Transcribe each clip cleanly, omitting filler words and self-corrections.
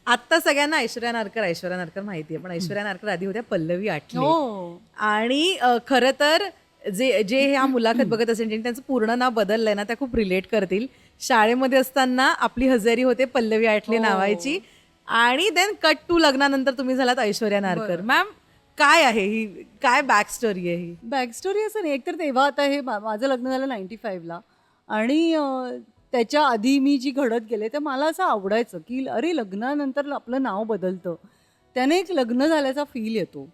आता सगळ्यांना ऐश्वर्या नारकर माहिती आहे, पण ऐश्वर्या नारकर आधी होत्या पल्लवी आठले. हो. आणि खरं तर जे जे ह्या मुलाखत बघत असेल ज्यांनी त्यांचं पूर्ण नाव बदललंय ना, त्या खूप रिलेट करतील. शाळेमध्ये असताना आपली हजेरी होते पल्लवी आठले नावाची, आणि देन कट टू लग्नानंतर तुम्ही झालात ऐश्वर्या नारकर. मॅम, काय आहे ही, काय बॅक स्टोरी आहे ही? बॅक स्टोरी असं नाही, एकतर तेव्हा आता हे माझं लग्न झालं 95ला, आणि त्याच्या आधी मी जी घडत गेले तर मला असं आवडायचं की अरे लग्नानंतर आपलं नाव बदलतं, त्याने एक लग्न झाल्याचा फील येतो.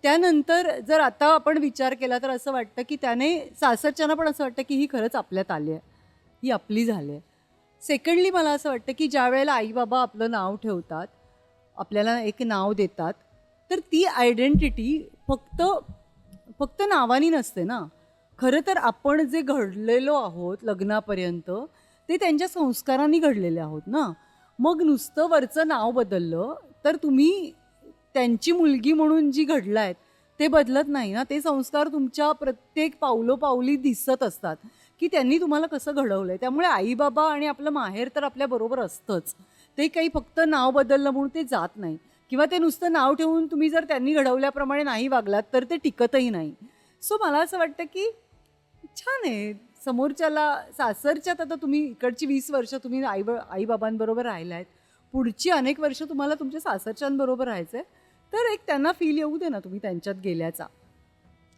त्यानंतर जर आता आपण विचार केला तर असं वाटतं की त्याने सासरच्यांना पण असं वाटतं की ही खरंच आपल्यात आली आहे, ही आपली झाली आहे. सेकंडली मला असं वाटतं की ज्या वेळेला आई बाबा आपलं नाव ठेवतात, आपल्याला एक नाव देतात, तर ती आयडेंटिटी फक्त नावानी नसते ना. खरं तर आपण जे घडलेलो आहोत लग्नापर्यंत, ते त्यांच्या संस्कारांनी घडलेले आहोत ना. मग नुसतं वरचं नाव बदललं तर तुम्ही त्यांची मुलगी म्हणून जी घडलायत ते बदलत नाही ना. ते संस्कार तुमच्या प्रत्येक पावलोपावली दिसत असतात की त्यांनी तुम्हाला कसं घडवलंय. त्यामुळे आई बाबा आणि आपलं माहेर तर आपल्याबरोबर असतंच. ते काही फक्त नाव बदललं म्हणून ते जात नाही, किंवा ते नुसतं नाव ठेवून तुम्ही जर त्यांनी घडवल्याप्रमाणे नाही वागलात तर ते टिकतही नाही. सो मला असं वाटतं की छान आहे समोरच्याला. सासरच्यात आता तुम्ही इकडची 20 वर्ष तुम्ही आईबाबांबरोबर राहिलायत, पुढची अनेक वर्ष तुम्हाला तुमच्या सासरच्यांबरोबर राहायचं आहे, तर एक त्यांना फील येऊ दे ना तुम्ही त्यांच्यात गेल्याचा.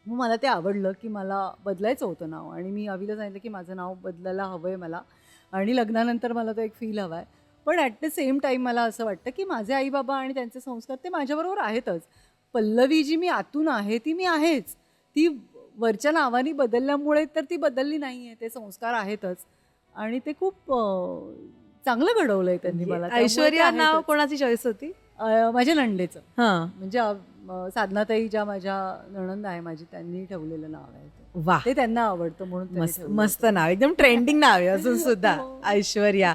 मग मला ते आवडलं की मला बदलायचं होतं नाव, आणि मी अवीला सांगितलं की माझं नाव बदलायला हवं आहे मला, आणि लग्नानंतर मला तो एक फील हवा आहे. पण ॲट द सेम टाईम मला असं वाटतं की माझे आईबाबा आणि त्यांचे संस्कार ते माझ्याबरोबर आहेतच. पल्लवी जी मी आतून आहे ती मी आहेच. ती वरच्या नावानी बदलल्यामुळे तर ती बदलली नाही आहे, ते संस्कार आहेतच, आणि ते खूप चांगलं घडवलं आहे त्यांनी मला. त्यामुळे ते ऐश्वर्या नाव आहेतच. कोणाची चॉईस होती? माझ्या नणंदेचं, हा. म्हणजे साधनाताई ज्या माझ्या नणंद आहे माझी, त्यांनी ठेवलेलं नाव आहे ते. वा, ते त्यांना आवडतं म्हणून त्यांनी मस्त ठेवलं मस्त होतं. नाव, एकदम ट्रेंडिंग नाव आहे अजून सुद्धा हो. ऐश्वर्या.